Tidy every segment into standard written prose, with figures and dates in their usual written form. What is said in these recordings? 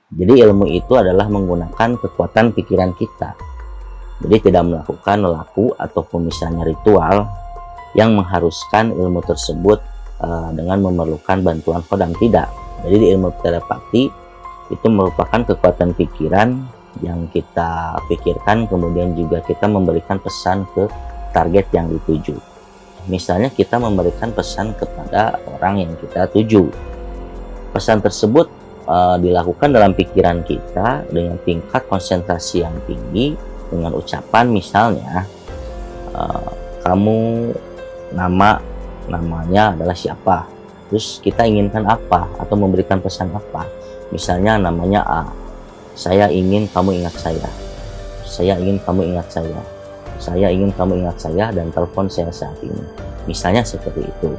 Jadi ilmu itu adalah menggunakan kekuatan pikiran kita. Jadi tidak melakukan laku ataupun misalnya ritual yang mengharuskan ilmu tersebut dengan memerlukan bantuan khodam, tidak. Jadi di ilmu telepati itu merupakan kekuatan pikiran yang kita pikirkan, kemudian juga kita memberikan pesan ke target yang dituju. Misalnya kita memberikan pesan kepada orang yang kita tuju. Pesan tersebut dilakukan dalam pikiran kita dengan tingkat konsentrasi yang tinggi, dengan ucapan misalnya kamu namanya adalah siapa, terus kita inginkan apa atau memberikan pesan apa. Misalnya namanya A, saya ingin kamu ingat saya, saya ingin kamu ingat saya, saya ingin kamu ingat saya dan telepon saya saat ini, misalnya seperti itu.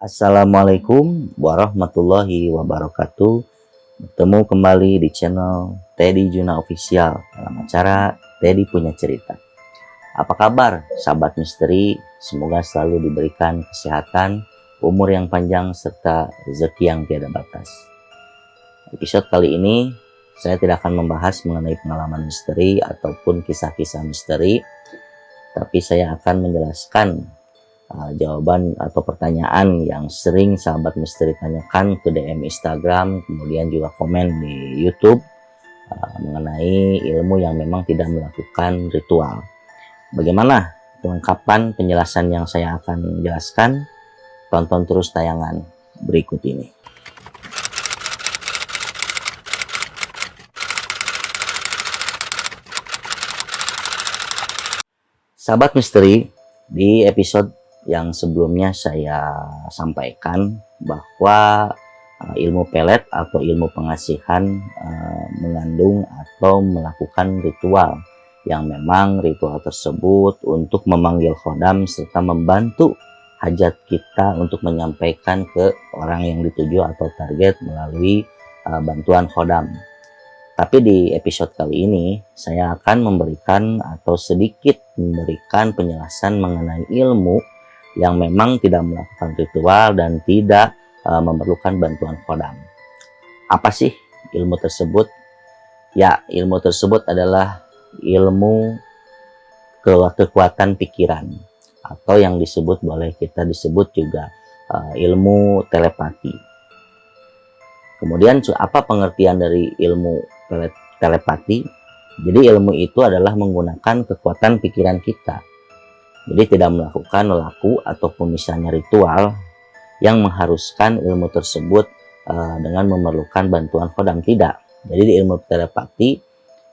Assalamualaikum warahmatullahi wabarakatuh. Bertemu kembali di channel Teddy Juna Official dalam acara Teddy Punya Cerita. Apa kabar sahabat misteri? Semoga selalu diberikan kesehatan, umur yang panjang, serta rezeki yang tiada batas. Episode kali ini saya tidak akan membahas mengenai pengalaman misteri ataupun kisah-kisah misteri, tapi saya akan menjelaskan jawaban atau pertanyaan yang sering sahabat misteri tanyakan ke DM Instagram, kemudian juga komen di YouTube mengenai ilmu yang memang tidak melakukan ritual. Bagaimana kelengkapan penjelasan yang saya akan jelaskan? Tonton terus tayangan berikut ini. Sahabat misteri, di episode yang sebelumnya saya sampaikan bahwa ilmu pelet atau ilmu pengasihan mengandung atau melakukan ritual yang memang ritual tersebut untuk memanggil khodam serta membantu hajat kita untuk menyampaikan ke orang yang dituju atau target melalui bantuan khodam. Tapi di episode kali ini saya akan memberikan atau sedikit memberikan penjelasan mengenai ilmu yang memang tidak melakukan ritual dan tidak memerlukan bantuan khodam. Apa sih ilmu tersebut? Ya, ilmu tersebut adalah ilmu kekuatan pikiran, atau yang disebut juga ilmu telepati. Kemudian apa pengertian dari ilmu telepati? Jadi ilmu itu adalah menggunakan kekuatan pikiran kita. Jadi tidak melakukan laku ataupun misalnya ritual yang mengharuskan ilmu tersebut dengan memerlukan bantuan khodam, tidak. Jadi di ilmu telepati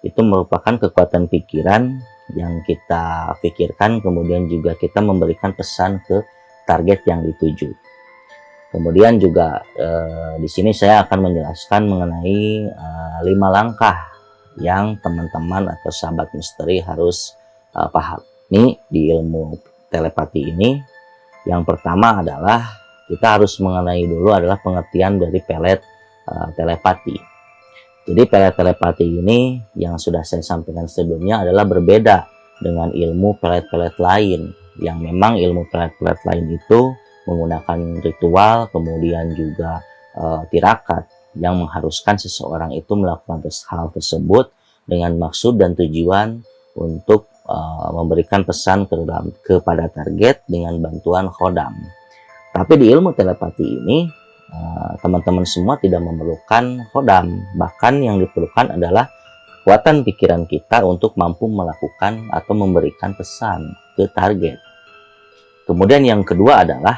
itu merupakan kekuatan pikiran yang kita pikirkan, kemudian juga kita memberikan pesan ke target yang dituju. Kemudian juga di sini saya akan menjelaskan mengenai 5 langkah yang teman-teman atau sahabat misteri harus paham. Ini di ilmu telepati ini, yang pertama adalah kita harus mengenai dulu adalah pengertian dari pelet telepati. Jadi pelet telepati ini yang sudah saya sampaikan sebelumnya adalah berbeda dengan ilmu pelet-pelet lain, yang memang ilmu pelet-pelet lain itu menggunakan ritual, kemudian juga tirakat yang mengharuskan seseorang itu melakukan hal tersebut dengan maksud dan tujuan untuk memberikan pesan kepada target dengan bantuan khodam. Tapi di ilmu telepati ini teman-teman semua tidak memerlukan khodam, bahkan yang diperlukan adalah kekuatan pikiran kita untuk mampu melakukan atau memberikan pesan ke target. Kemudian yang kedua adalah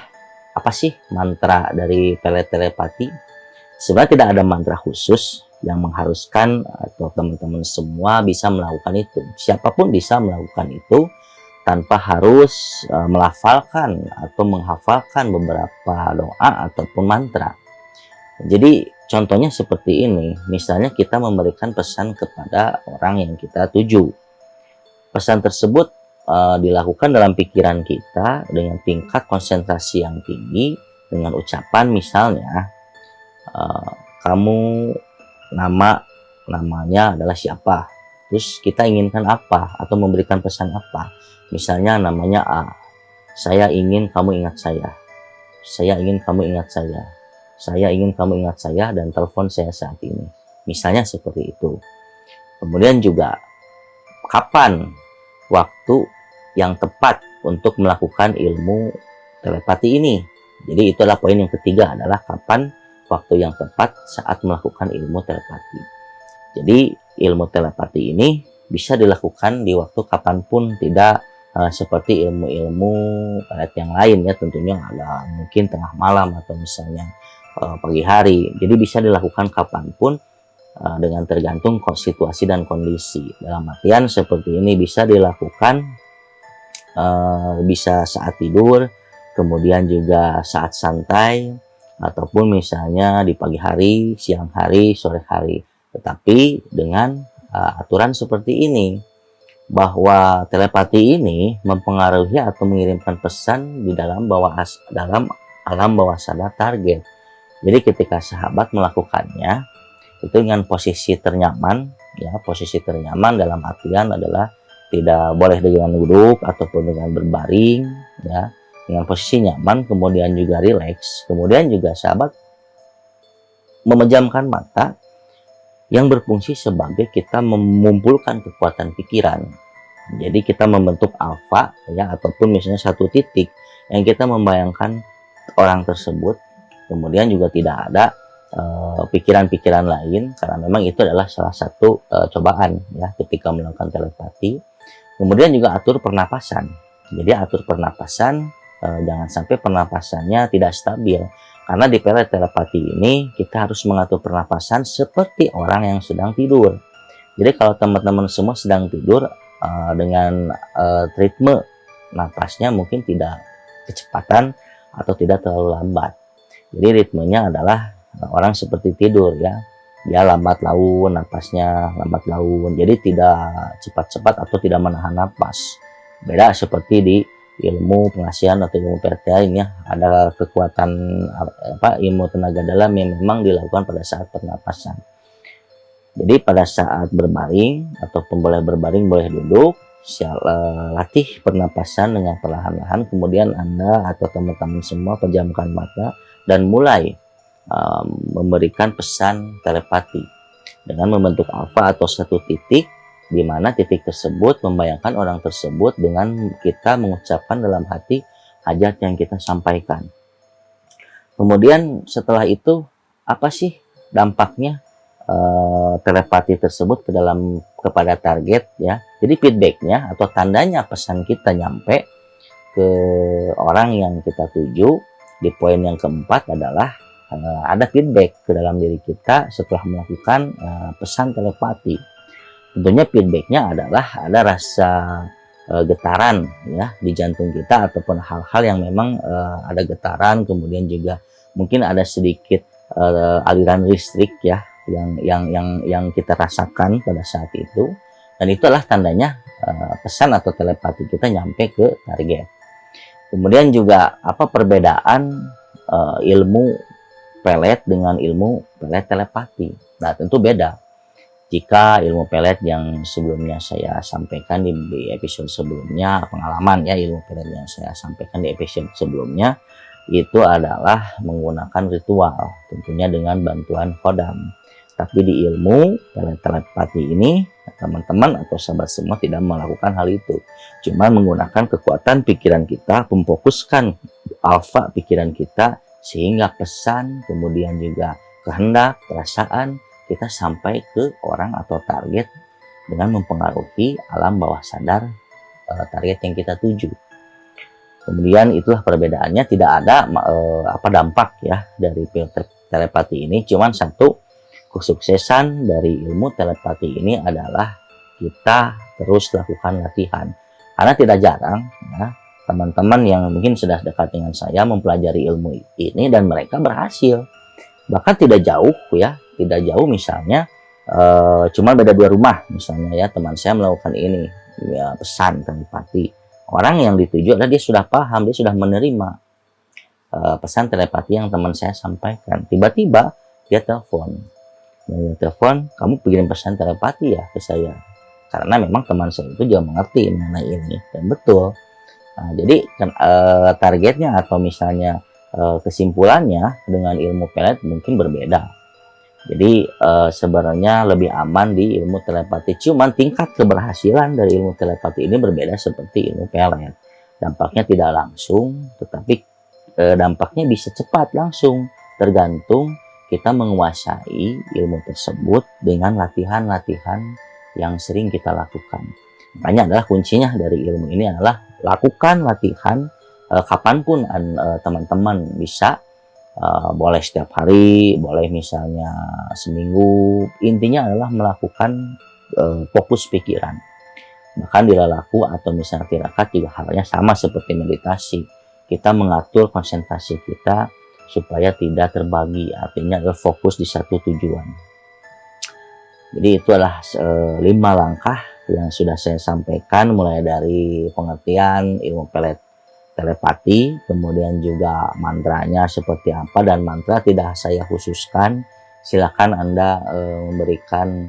apa sih mantra dari pelet telepati? Sebenarnya tidak ada mantra khusus yang mengharuskan atau teman-teman semua bisa melakukan itu. Siapapun bisa melakukan itu tanpa harus melafalkan atau menghafalkan beberapa doa ataupun mantra. Jadi Contohnya seperti ini, misalnya kita memberikan pesan kepada orang yang kita tuju. Pesan tersebut dilakukan dalam pikiran kita dengan tingkat konsentrasi yang tinggi, dengan ucapan misalnya, kamu namanya adalah siapa, terus kita inginkan apa atau memberikan pesan apa. Misalnya namanya A, saya ingin kamu ingat saya, saya ingin kamu ingat saya, saya ingin kamu ingat saya dan telepon saya saat ini, misalnya seperti itu. Kemudian juga kapan waktu yang tepat untuk melakukan ilmu telepati ini. Jadi itu adalah poin yang ketiga, adalah kapan waktu yang tepat saat melakukan ilmu telepati. Jadi ilmu telepati ini bisa dilakukan di waktu kapanpun, tidak seperti ilmu-ilmu pelet yang lain ya, tentunya ada mungkin tengah malam atau misalnya pagi hari. Jadi bisa dilakukan kapanpun dengan tergantung situasi dan kondisi. Dalam artian seperti ini bisa dilakukan bisa saat tidur, kemudian juga saat santai, ataupun misalnya di pagi hari, siang hari, sore hari. Tetapi dengan aturan seperti ini, bahwa telepati ini mempengaruhi atau mengirimkan pesan di dalam alam bawah sadar target. Jadi ketika sahabat melakukannya itu dengan posisi ternyaman, ya, posisi ternyaman dalam artian adalah tidak boleh dengan duduk ataupun dengan berbaring, ya, dengan posisi nyaman, kemudian juga rileks, kemudian juga sahabat memejamkan mata yang berfungsi sebagai kita mengumpulkan kekuatan pikiran. Jadi kita membentuk alfa, ya, ataupun misalnya satu titik yang kita membayangkan orang tersebut, kemudian juga tidak ada pikiran-pikiran lain, karena memang itu adalah salah satu cobaan ya ketika melakukan telepati. Kemudian juga atur pernapasan. Jadi atur pernapasan, jangan sampai pernapasannya tidak stabil. Karena di pelet telepati ini kita harus mengatur pernapasan seperti orang yang sedang tidur. Jadi kalau teman-teman semua sedang tidur dengan ritme napasnya mungkin tidak kecepatan atau tidak terlalu lambat. Jadi ritmenya adalah orang seperti tidur ya. Dia lambat laun, napasnya lambat laun. Jadi tidak cepat-cepat atau tidak menahan napas. Beda seperti di ilmu pengasihan atau ilmu PRTA ini ya, ada kekuatan ilmu tenaga dalam yang memang dilakukan pada saat pernapasan. Jadi pada saat berbaring ataupun boleh berbaring boleh duduk, latih pernapasan dengan perlahan-lahan, kemudian Anda atau teman-teman semua pejamkan mata dan mulai memberikan pesan telepati dengan membentuk alfa atau satu titik, di mana titik tersebut membayangkan orang tersebut dengan kita mengucapkan dalam hati hajat yang kita sampaikan. Kemudian setelah itu apa sih dampaknya telepati tersebut kepada target ya. Jadi feedbacknya atau tandanya pesan kita nyampe ke orang yang kita tuju di poin yang keempat adalah ada feedback ke dalam diri kita setelah melakukan pesan telepati. Tentunya feedbacknya adalah ada rasa getaran ya di jantung kita, ataupun hal-hal yang memang ada getaran, kemudian juga mungkin ada sedikit aliran listrik ya yang kita rasakan pada saat itu, dan itulah tandanya pesan atau telepati kita nyampe ke target. Kemudian juga apa perbedaan ilmu pelet dengan ilmu pelet telepati? Nah tentu beda. Jika ilmu pelet yang sebelumnya saya sampaikan di episode sebelumnya, pengalaman ya ilmu pelet yang saya sampaikan di episode sebelumnya itu adalah menggunakan ritual, tentunya dengan bantuan kodam. Tapi di ilmu pelet telepati ini teman-teman atau sahabat semua tidak melakukan hal itu, cuma menggunakan kekuatan pikiran kita, memfokuskan alfa pikiran kita sehingga pesan, kemudian juga kehendak, perasaan kita sampai ke orang atau target dengan mempengaruhi alam bawah sadar target yang kita tuju. Kemudian itulah perbedaannya, tidak ada dampak ya dari telepati ini. Cuman satu, kesuksesan dari ilmu telepati ini adalah kita terus lakukan latihan. Karena tidak jarang ya teman-teman yang mungkin sudah dekat dengan saya mempelajari ilmu ini dan mereka berhasil. Bahkan tidak jauh ya, tidak jauh misalnya cuma beda 2 rumah misalnya ya, teman saya melakukan ini ya, pesan telepati. Orang yang dituju adalah dia sudah paham, dia sudah menerima pesan telepati yang teman saya sampaikan. Tiba-tiba dia telepon, kamu bikin pesan telepati ya ke saya, karena memang teman saya itu juga mengerti mengenai ini, dan betul. Nah, jadi targetnya atau misalnya kesimpulannya dengan ilmu pelet mungkin berbeda. Jadi sebenarnya lebih aman di ilmu telepati, cuman tingkat keberhasilan dari ilmu telepati ini berbeda seperti ilmu pelet. Dampaknya tidak langsung, tetapi dampaknya bisa cepat langsung, tergantung kita menguasai ilmu tersebut dengan latihan-latihan yang sering kita lakukan. Makanya adalah kuncinya dari ilmu ini adalah lakukan latihan kapanpun teman-teman bisa, boleh setiap hari, boleh misalnya seminggu. Intinya adalah melakukan fokus pikiran. Bahkan di lelaku atau misalnya tirakat juga halnya sama seperti meditasi. Kita mengatur konsentrasi kita supaya tidak terbagi, artinya adalah fokus di satu tujuan. Jadi itu adalah 5 langkah yang sudah saya sampaikan, mulai dari pengertian ilmu pelet telepati, kemudian juga mantranya seperti apa, dan mantra tidak saya khususkan, silakan Anda memberikan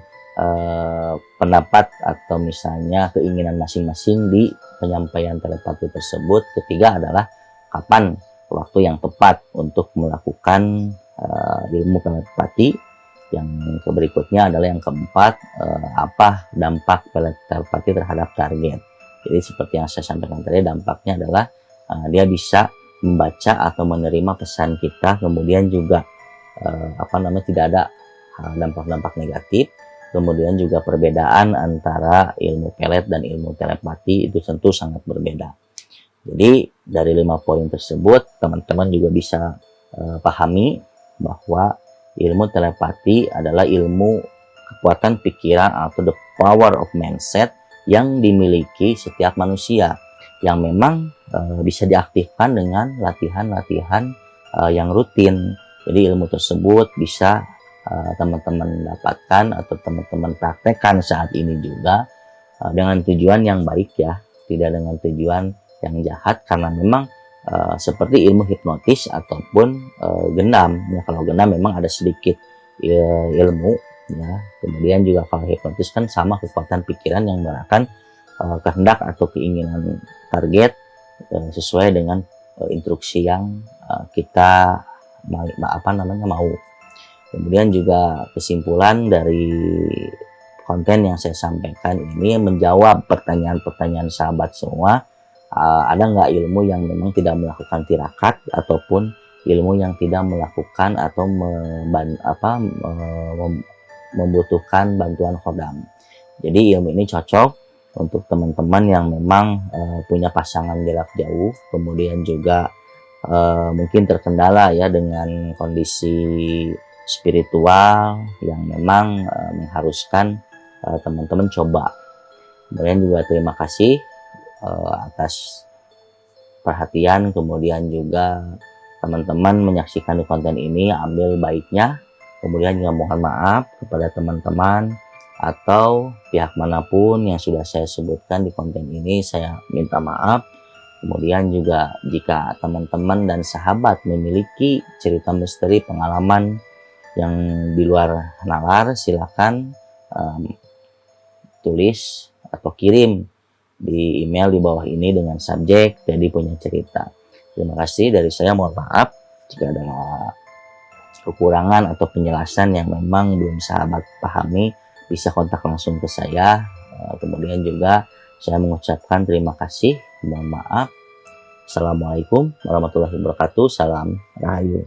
pendapat atau misalnya keinginan masing-masing di penyampaian telepati tersebut. Ketiga adalah kapan waktu yang tepat untuk melakukan ilmu telepati. Yang berikutnya adalah yang keempat, apa dampak telepati terhadap target. Jadi seperti yang saya sampaikan tadi, dampaknya adalah dia bisa membaca atau menerima pesan kita, kemudian juga tidak ada dampak-dampak negatif. Kemudian juga perbedaan antara ilmu pelet dan ilmu telepati itu tentu sangat berbeda. Jadi dari 5 poin tersebut teman-teman juga bisa pahami bahwa ilmu telepati adalah ilmu kekuatan pikiran atau the power of mindset yang dimiliki setiap manusia, yang memang bisa diaktifkan dengan latihan-latihan yang rutin. Jadi ilmu tersebut bisa teman-teman dapatkan atau teman-teman praktekkan saat ini juga dengan tujuan yang baik ya, tidak dengan tujuan yang jahat, karena memang seperti ilmu hipnotis ataupun gendam ya. Kalau gendam memang ada sedikit ilmu ya, kemudian juga kalau hipnotis kan sama kekuatan pikiran yang mengarahkan kehendak atau keinginan target sesuai dengan instruksi yang kita mau. Kemudian juga kesimpulan dari konten yang saya sampaikan ini menjawab pertanyaan-pertanyaan sahabat semua. Ada nggak ilmu yang memang tidak melakukan tirakat ataupun ilmu yang tidak melakukan atau membutuhkan bantuan khodam. Jadi ilmu ini cocok untuk teman-teman yang memang punya pasangan jarak jauh, kemudian juga mungkin terkendala ya dengan kondisi spiritual yang memang mengharuskan teman-teman coba. Kemudian juga terima kasih atas perhatian, kemudian juga teman-teman menyaksikan konten ini, ambil baiknya. Kemudian juga mohon maaf kepada teman-teman atau pihak manapun yang sudah saya sebutkan di konten ini, saya minta maaf. Kemudian juga jika teman-teman dan sahabat memiliki cerita misteri, pengalaman yang di luar nalar, silakan tulis atau kirim di email di bawah ini dengan subjek "jadi punya cerita". Terima kasih dari saya, mohon maaf jika ada kekurangan atau penjelasan yang memang belum sahabat pahami, bisa kontak langsung ke saya. Kemudian juga saya mengucapkan terima kasih, mohon maaf. Assalamualaikum warahmatullahi wabarakatuh. Salam Rahayu.